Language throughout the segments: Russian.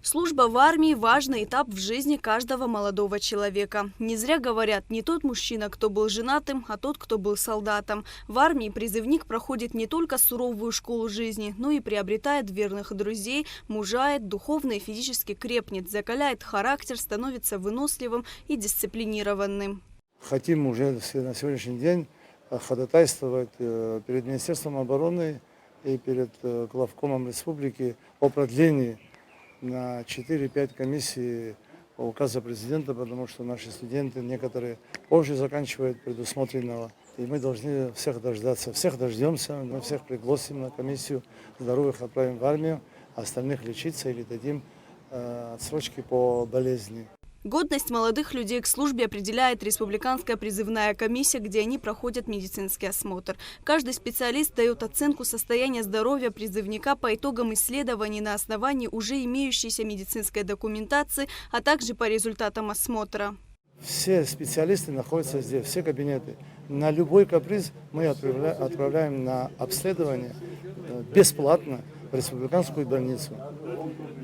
Служба в армии – важный этап в жизни каждого молодого человека. Не зря говорят, не тот мужчина, кто был женатым, а тот, кто был солдатом. В армии призывник проходит не только суровую школу жизни, но и приобретает верных друзей, мужает, духовно и физически крепнет, закаляет характер, становится выносливым и дисциплинированным. Хотим уже на сегодняшний день ходатайствовать перед Министерством обороны и перед главкомом республики о продлении на 4-5 комиссий указа президента, потому что наши студенты некоторые позже заканчивают предусмотренного. И мы должны всех дождаться. Всех дождемся, мы всех пригласим на комиссию, здоровых отправим в армию, остальных лечиться или дадим отсрочки по болезни. Годность молодых людей к службе определяет Республиканская призывная комиссия, где они проходят медицинский осмотр. Каждый специалист дает оценку состояния здоровья призывника по итогам исследований на основании уже имеющейся медицинской документации, а также по результатам осмотра. Все специалисты находятся здесь, все кабинеты. На любой каприз мы отправляем на обследование бесплатно в республиканскую больницу.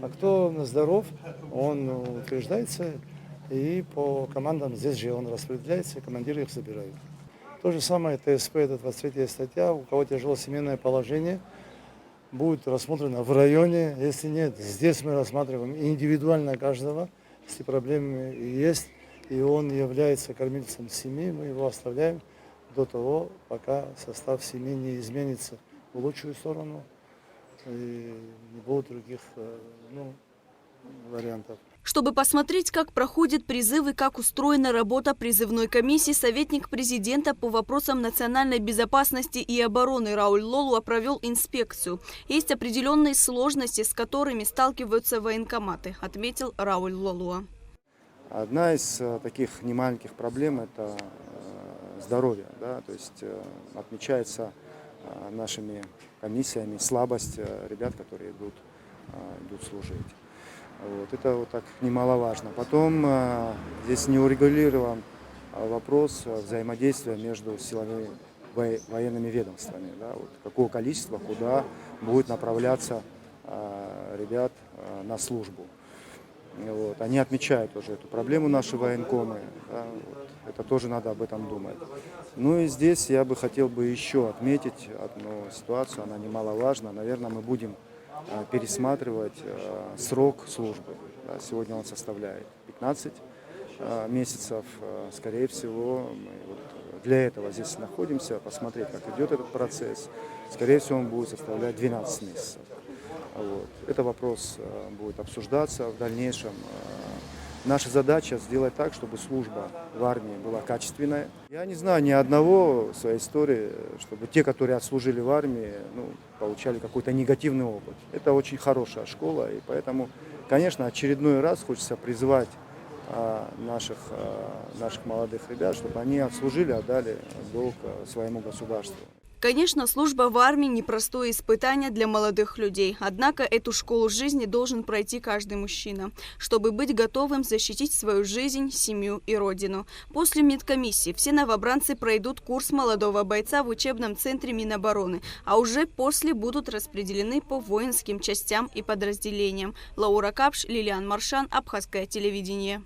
А кто здоров, он утверждается, и по командам здесь же он распределяется, и командиры их забирают. То же самое ТСП, это 23 статья, у кого тяжелое семейное положение, будет рассмотрено в районе. Если нет, здесь мы рассматриваем индивидуально каждого, если проблемы есть, и он является кормильцем семьи, мы его оставляем до того, пока состав семьи не изменится в лучшую сторону, и не будет других вариантов. Чтобы посмотреть, как проходит призыв и как устроена работа призывной комиссии, советник президента по вопросам национальной безопасности и обороны Рауль Лолуа провел инспекцию. Есть определенные сложности, с которыми сталкиваются военкоматы, отметил Рауль Лолуа. Одна из таких немаленьких проблем – это здоровье. Да? То есть отмечается нашими комиссиями слабость ребят, которые идут служить. Вот. Это вот так немаловажно. Потом здесь не урегулирован вопрос взаимодействия между силовыми военными ведомствами. Да? Вот какого количества, куда будет направляться ребят на службу. Вот. Они отмечают уже эту проблему, наши военкомы. Да? Вот. Это тоже надо об этом думать. Ну и здесь я бы хотел еще отметить одну ситуацию, она немаловажна. Наверное, мы будем пересматривать срок службы. Да? Сегодня он составляет 15 месяцев. Скорее всего, мы вот для этого здесь находимся, посмотреть, как идет этот процесс. Скорее всего, он будет составлять 12 месяцев. Вот. Этот вопрос будет обсуждаться в дальнейшем. Наша задача сделать так, чтобы служба в армии была качественная. Я не знаю ни одного в своей истории, чтобы те, которые отслужили в армии, получали какой-то негативный опыт. Это очень хорошая школа, и поэтому, конечно, очередной раз хочется призывать наших молодых ребят, чтобы они отслужили, отдали долг своему государству. Конечно, служба в армии – непростое испытание для молодых людей. Однако эту школу жизни должен пройти каждый мужчина, чтобы быть готовым защитить свою жизнь, семью и родину. После медкомиссии все новобранцы пройдут курс молодого бойца в учебном центре Минобороны, а уже после будут распределены по воинским частям и подразделениям. Лаура Капш, Лилиан Маршан, Абхазское телевидение.